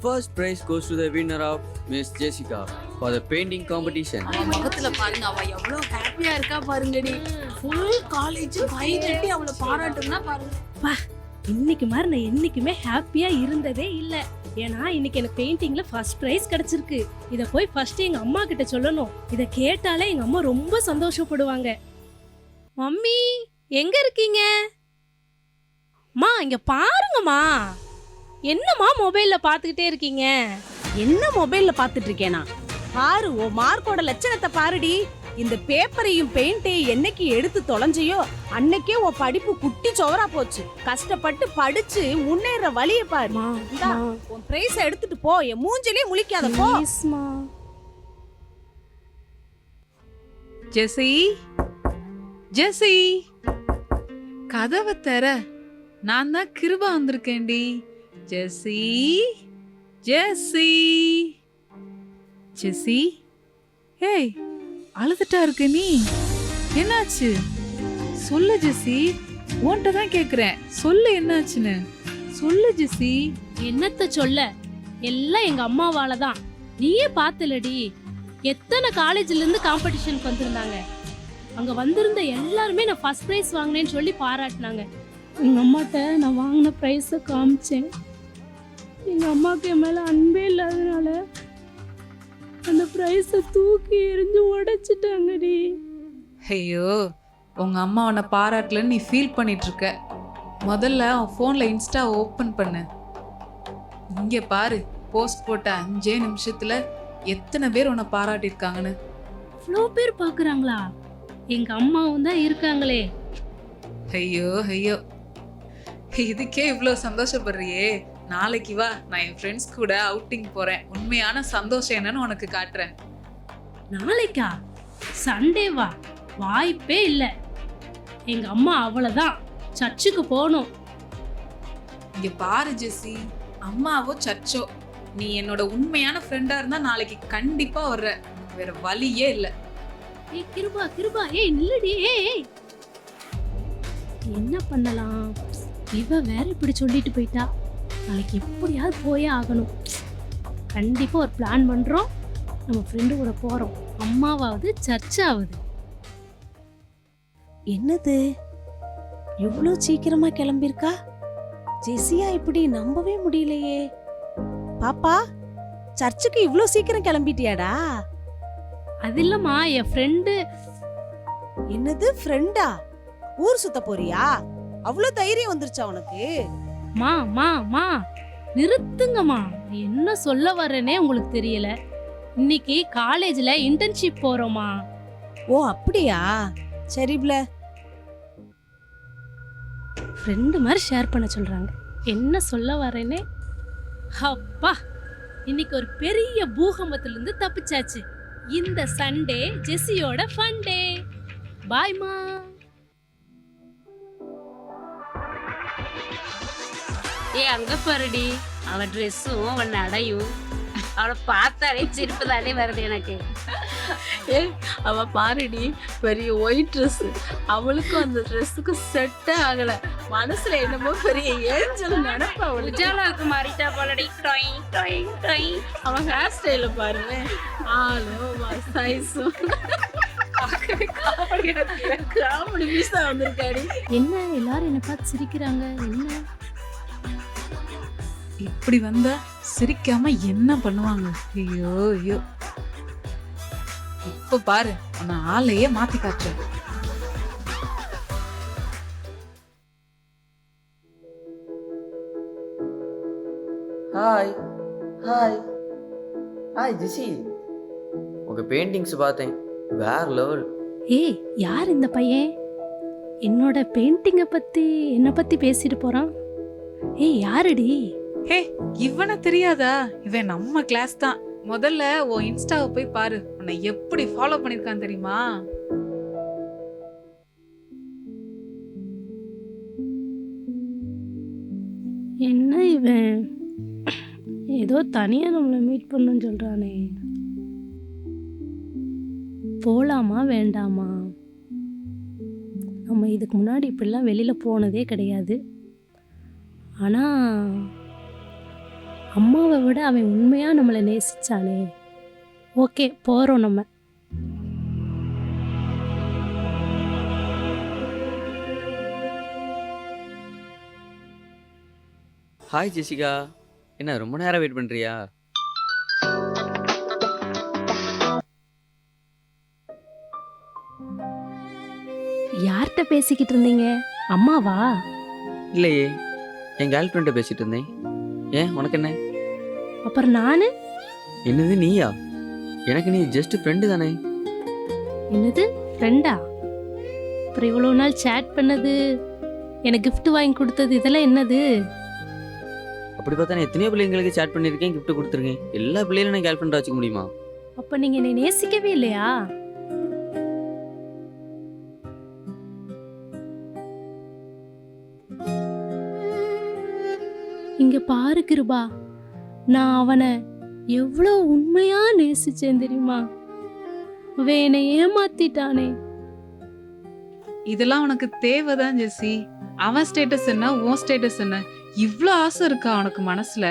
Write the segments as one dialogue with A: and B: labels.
A: first prize goes to the winner of Miss Jessica for the painting competition.
B: அவ முகத்துல பாருங்க, அவ எவ்வளவு ஹாப்பியா இருக்கா பாருங்கடி. ஃபுல் காலேஜ் கை தட்டி அவளை பாராட்டுனா பாருங்க.
C: இன்னைக்கு மாதிரி நான் என்னைக்குமே ஹாப்பியா இருந்ததே இல்ல. ஏன்னா இன்னைக்கு எனக்கு பெயிண்டிங்ல ஃபர்ஸ்ட் பிரைஸ் கிடைச்சிருக்கு. இத போய் ஃபர்ஸ்ட் எங்க அம்மா கிட்ட சொல்லணும். இத கேட்டாலே எங்க அம்மா ரொம்ப சந்தோஷப்படுவாங்க. மம்மி எங்க இருக்கீங்க? மா இங்க பாருங்கம்மா. என்னம்மா மொபைல்ல பாத்துக்கிட்டே இருக்கீங்க?
D: என்ன மொபைல்ல பாத்துட்டு இருக்கேனா? பாரு, ஓ மார்க்கோட லட்சணத்தை பாருடி. இந்த பேப்பரையும் பெயிண்டையும் என்னைக்கு எடுத்து தொலைஞ்சியோ அன்னைக்கே உன் படிப்பு குட்டி சோரா போச்சு. கஷ்டப்பட்டு படிச்சு முன்னேற வழிய பாரு. இந்தா, உன் பிரைஸ் எடுத்துட்டு போ. என் மூஞ்சிலே முழிக்காத போ.
E: ஜெசி, ஜெசி, கதவை தர. நான் தான் கிருபா வந்திருக்கேன்டி. ஜெசி, ஜெசி, ஜெசி. ஏய், அழுதுட்டா இருக்க நீ? என்னாச்சு சொல்லு ஜெசி. உன்கிட்ட தான் கேக்குறேன், சொல்லு என்னாச்சுன்னு சொல்லு ஜெசி.
C: என்னத்த சொல்ல, எல்லாம் எங்க அம்மாவால தான். நீயே பார்த்தலடி, எத்தனை காலேஜ்ல இருந்து காம்படிஷனுக்கு வந்திருந்தாங்க. அங்க வந்திருந்த எல்லாருமே நான் ஃபர்ஸ்ட் பிரைஸ் வாங்கினேன்னு சொல்லி பாராட்டினாங்க. எங்க அம்மாட்ட நான் வாங்கின பிரைஸை காமிச்சேன். எங்க அம்மாவுக்கு என் மேல அன்பே இல்லாதனால அந்த பிரைஸை தூக்கி எறிஞ்சு உடைச்சிட்டாங்கடி.
E: ஐயோ, உங்க அம்மா உன்னை பாராட்டலன்னு நீ ஃபீல் பண்ணிட்டு இருக்க. முதல்ல உன் ஃபோன்ல இன்ஸ்டா ஓப்பன் பண்ணு. இங்க பாரு, போஸ்ட் போட்ட 5 நிமிஷத்துல எத்தனை பேர் உன்னை பாராட்டியிருக்காங்கன்னு.
C: இவ்வளோ பேர் பாக்குறாங்களா? எங்க அம்மாவும் தான் இருக்காங்களே.
E: ஐயோ ஐயோ, இதுக்கே இவ்வளோ சந்தோஷப்படுறியே. நாளைக்கு வா, நான் என் ஃப்ரெண்ட்ஸ் கூட அவுட்டிங் போறேன். உண்மையான சந்தோஷம் என்னன்னு உனக்கு காட்டுறேன்.
C: நாளைக்கா? சண்டேவா? வாய்ப்பே இல்லை. எங்க அம்மா அவ்வளவுதான், சர்ச்சுக்கு போகணும்.
E: இங்க பாரு ஜெசி, அம்மாவோ சர்ச்சோ, நீ என்னோட உண்மையான ஃப்ரெண்டா இருந்தா நாளைக்கு கண்டிப்பா வர்ற. வேற வழியே இல்லை.
C: ஏய் கிருபா, கிருபா, ஏய் நில்லடி. ஏய் என்ன பண்ணலாம்? இவ வேற இப்படி சொல்லிட்டு போயிட்டா. நாளைக்கு எப்படியாவது போயே ஆகணும். கண்டிப்பா ஒரு பிளான் பண்றோம். நம்ம ஃப்ரெண்டு கூட போறோம். அம்மாவாவது சர்ச்சாவது.
D: என்னது இவ்வளோ சீக்கிரமா கிளம்பிருக்கா? ஜெசியா இப்படி நம்பவே முடியலையே. பாப்பா, சர்ச்சுக்கு இவ்வளோ சீக்கிரம் கிளம்பிட்டியாடா?
C: அது இல்லம்மா, என் ஃப்ரெண்டு.
D: என்னது ஃப்ரெண்டா? ஊர் சுத்த போறியா? அவ்வளோ தைரியம் வந்துருச்சா உனக்கு?
C: மா மா மா நிறுத்துங்கம்மா. என்ன சொல்ல வரேனே உங்களுக்கு தெரியல. இன்னைக்கு காலேஜ்ல இன்டர்ன்ஷிப் போறோமா.
D: ஓ அப்படியா? சரிப்ல.
C: ஃப்ரெண்டு மாதிரி ஷேர் பண்ண சொல்றாங்க. என்ன சொல்ல வரேனே. அப்பா, இன்னைக்கு ஒரு பெரிய பூகம்பத்திலிருந்து தப்பிச்சாச்சு. இந்த சண்டே ஜெசியோட ஃபன் டே. பாய்மா.
F: அங்க பாருடி, அவ ட்ரெஸ்ஸும் அவன் நடையும், அவளை பார்த்தாலே சிரிப்பு தானே வருது எனக்கு.
B: அவ பாருடி, பெரிய ஒயிட் ட்ரெஸ். அவளுக்கும் அந்த ட்ரெஸ்ஸுக்கு செட்டே ஆகல. மனசுல என்னமோ பெரிய ஏஞ்சல் நினைப்ப. அவளுக்கு
F: உஜாலாவுக்கு மாறிட்டா போலடி. டொய் டொய் டொய்.
B: அவன் ஹேர் ஸ்டைல பாருங்க, ஆளும் சைஸும் காமெடி பீஸா வந்திருக்காடி.
C: என்ன எல்லாரும் என்ன பார்த்து சிரிக்கிறாங்க? என்ன
E: இப்படி வந்தா சிரிக்காம என்ன பண்ணுவாங்க? ஐயோ ஐயோ, இப்ப பாரு, உன்னை ஆளையே மாத்தி காட்டுறேன்.
A: ஹாய் ஹாய் ஹாய் ஜெசி, உங்க பெயிண்டிங்ஸ் பார்த்தேன், வேற லெவல்.
C: ஏய், யார் இந்த பையன்? என்னோட பெயிண்டிங்கை பத்தி என்ன பத்தி பேசிட்டு போறான். ஏய் யாருடி?
E: ஹே, இவனை தெரியாதா? இவன் நம்ம கிளாஸ் தான். முதல்ல உன் இன்ஸ்டாவை போய் பாரு, உன்னை எப்படி ஃபாலோ பண்ணிருக்கான் தெரியுமா?
C: என்ன இவன் ஏதோ தனியா நம்மளை மீட் பண்ணணும்னு சொல்றானே. போலாமா வேண்டாமா? நம்ம இதுக்கு முன்னாடி இப்படிலாம் வெளியில் போனதே கிடையாது. ஆனால் அம்மாவை விட அவன் உண்மையா நம்மளை நேசிச்சானே. ஓகே, போறோம் நம்ம.
A: ஹாய் ஜெசிகா, என்ன ரொம்ப நேரம் வெயிட் பண்ணுறியா?
C: யார்கிட்ட பேசிக்கிட்டு இருந்தீங்க? அம்மாவா?
A: இல்லையே, என் கேர்ள் ஃப்ரெண்டை பேசிகிட்டு இருந்தேன். ஏன், உனக்கு என்ன?
C: அப்புறம் நானு?
A: என்னது நீயா? எனக்கு நீ ஜஸ்ட் ஃப்ரெண்டு தானே.
C: என்னது ஃப்ரெண்டா? அப்புறம் இவ்வளோ நாள் சேட் பண்ணது, எனக்கு gift வாங்கி கொடுத்தது, இதெல்லாம் என்னது?
A: அப்படி பார்த்தா நான் எத்தனையோ பிள்ளைங்களுக்கு சேட் பண்ணியிருக்கேன், gift கொடுத்துருக்கேன். எல்லா பிள்ளைகளும் நான் கேர்ள் ஃப்ரெண்டாக வச்சுக்க முடியுமா?
C: அப்ப நீங்க என்னை நேசிக்கவே இல்லையா? இங்க பாரு கிருபா, நான் அவனை எவ்வளோ உண்மையா நேசிச்சேன் தெரியுமா? அவன் என்னை ஏமாத்திட்டானே.
E: இதெல்லாம் உனக்கு தேவைதான் ஜெசி. அவன் ஸ்டேட்டஸ் என்ன, உன் ஸ்டேட்டஸ் என்ன? இவ்ளோ ஆசை இருக்கா உனக்கு மனசுல?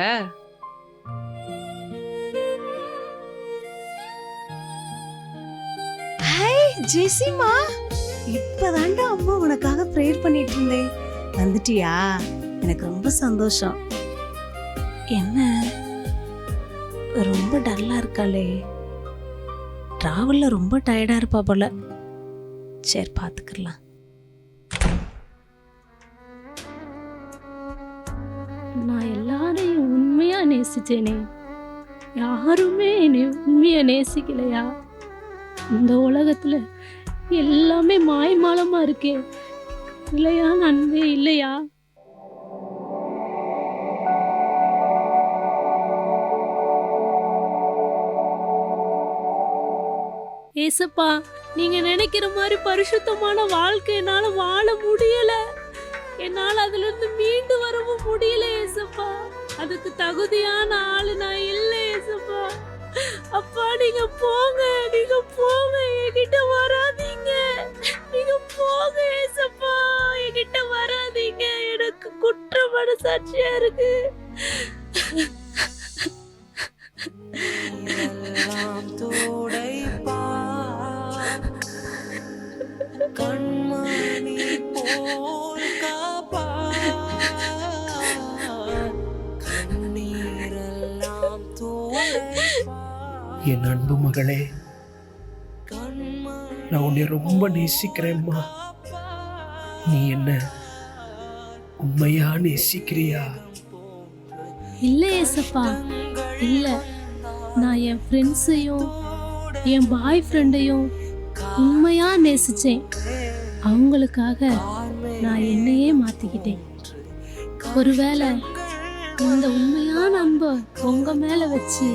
D: ஜெசிமா, இப்பதாண்டா அம்மா உனக்காக ப்ரேயர் பண்ணிட்டு இருந்தேன். வந்துட்டியா? எனக்கு ரொம்ப சந்தோஷம். என்ன ரொம்ப டல்லா இருக்காளே? டிராவல்ல ரொம்ப டயர்டா இருப்பா போல. சரி, பாத்துக்கலாம்.
C: நான் எல்லாரையும் உண்மையா நேசிச்சேனே, யாருமே என்னை உண்மையா நேசிக்கலையா? இந்த உலகத்துல எல்லாமே மாயமாலமா இருக்கே, நிலையான அன்பே இல்லையா? ஏசப்பா, நீங்க நினைக்கிற மாதிரி பரிசுத்தமான வாழ்க்கை என்னால வாழ முடியல. என்னால அதுல இருந்து மீண்டு வரவும் முடியல ஏசப்பா. அதுக்கு தகுதியான ஆளு நான் இல்லை ஏசப்பா. அப்பா, நீங்க போங்க, நீங்க போங்க, என்கிட்ட வராதீங்க. நீங்க போங்க ஏசப்பா, என்கிட்ட வராதீங்க. எனக்கு குற்ற மனசாட்சியா இருக்கு.
G: என் அன்பு மகளே, நான் உன்னை ரொம்ப நேசிக்கிறேம்மா. நீ என்ன உண்மையா நேசிக்கிறியா?
C: இல்ல ஏசப்பா, இல்ல. நான் என் ஃப்ரெண்ட்ஸையும் என் பாய் ஃப்ரெண்டையும் உண்மையா நேசிச்சேன். அவங்களுக்காக நான் என்னையே மாத்திக்கிட்டேன். ஒருவேளை இந்த உண்மையான அன்பை உங்க மேல வச்சு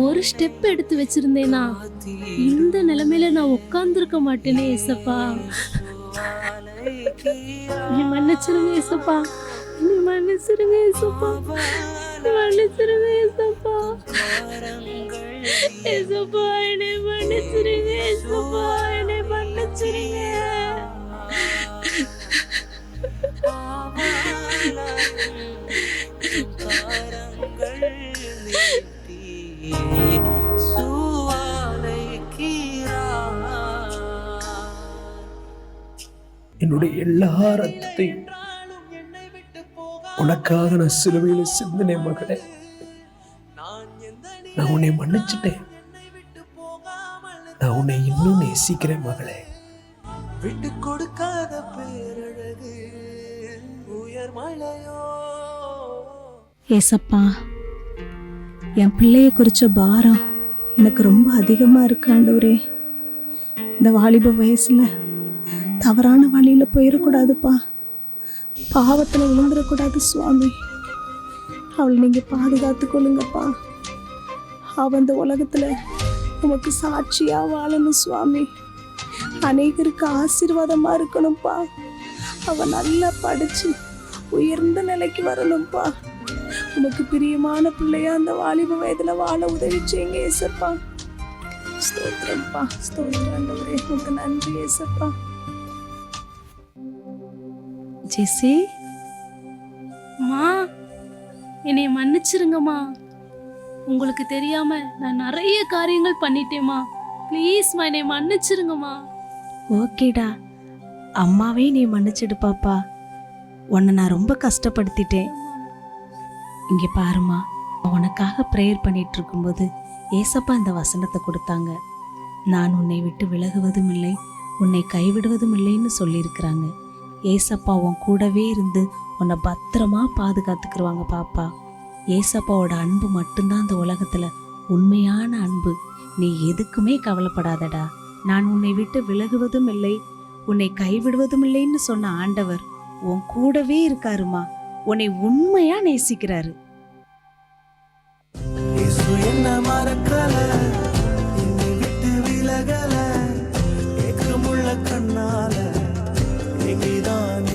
C: ஒரு ஸ்டெப் எடுத்து வச்சிருந்தேனா இந்த நிலைமையில நான் உட்கார்ந்துருக்க மாட்டேனே ஏசப்பா. நீ மன்னிச்சிருங்க ஏசப்பா, நீ மன்னிச்சிருங்க ஏசப்பா, மன்னிச்சிருங்க ஏசப்பா. ஏசப்பா, என்னை மன்னிச்சிருங்க ஏசப்பா, என்னை மன்னிச்சிருங்க.
G: என்னுடைய எல்லா ரத்தத்தையும் உனக்காக நான் சிலுவையில சிந்தினேன் மகளே. நான் உன்னை மன்னிச்சிட்டேன். நான் உன்னை இன்னும் நேசிக்கிறேன் மகளே. விட்டு கொடுக்காத பேரழகு உயர் மலையோ.
D: ஏசப்பா, என் பிள்ளைய குறிச்ச பாரம் எனக்கு ரொம்ப அதிகமா இருக்கு ஆண்டவரே. இந்த வாலிப வயசுல தவறான வழியில போயிடக்கூடாதுப்பா, பாவத்துல விழுந்துடக்கூடாது சுவாமி. அவளை நீங்க பாதுகாத்து கொள்ளுங்கப்பா. அவ இந்த உலகத்துல உமக்கு சாட்சியா வாழணும் சுவாமி. அநேகருக்கு ஆசீர்வாதமா இருக்கணும்ப்பா. அவ நல்லா படிச்சு உயர்ந்த நிலைக்கு வரணும்ப்பா. உமக்கு பிரியமான பிள்ளையா அந்த வாலிப வயதுல வாழ உதவி செய்யுங்க ஏசப்பா. ஸ்தோத்திரம்ப்பா, ஸ்தோத்திரம் ஆண்டவரே, உமக்கு நன்றி ஏசப்பா. ஜெசி,
C: அம்மா, என்னை மன்னிச்சிருங்கம்மா. உங்களுக்கு தெரியாம நான் நிறைய காரியங்கள் பண்ணிட்டேம்மா. ப்ளீஸ்மா என்னை மன்னிச்சிருங்கம்மா.
D: ஓகேடா, அம்மாவே நீ மன்னிச்சிடு பாப்பா. உன்னை நான் ரொம்ப கஷ்டப்படுத்திட்டேன். இங்க பாருமா, உனக்காக ப்ரேயர் பண்ணிட்டு இருக்கும்போது ஏசப்பா இந்த வசனத்தை கொடுத்தாங்க. நான் உன்னை விட்டு விலகுவதும் இல்லை, உன்னை கைவிடுவதும் இல்லைன்னு சொல்லியிருக்கிறாங்க. ஏசப்பா உன் கூடவே இருந்து உன்னை பத்திரமா பாதுகாத்துக்கிருவாங்க பாப்பா. ஏசப்பாவோட அன்பு மட்டும்தான் இந்த உலகத்துல உண்மையான அன்பு. நீ எதுக்குமே கவலைப்படாதடா. நான் உன்னை விட்டு விலகுவதும் இல்லை, உன்னை கைவிடுவதும் இல்லைன்னு சொன்ன ஆண்டவர் உன் கூடவே இருக்காருமா. உன்னை உண்மையா நேசிக்கிறாரு.
H: என்ன மறக்கல, என்னை விட்டு விலகல, ஏக்கமுள்ள கண்ணால எங்கேதான்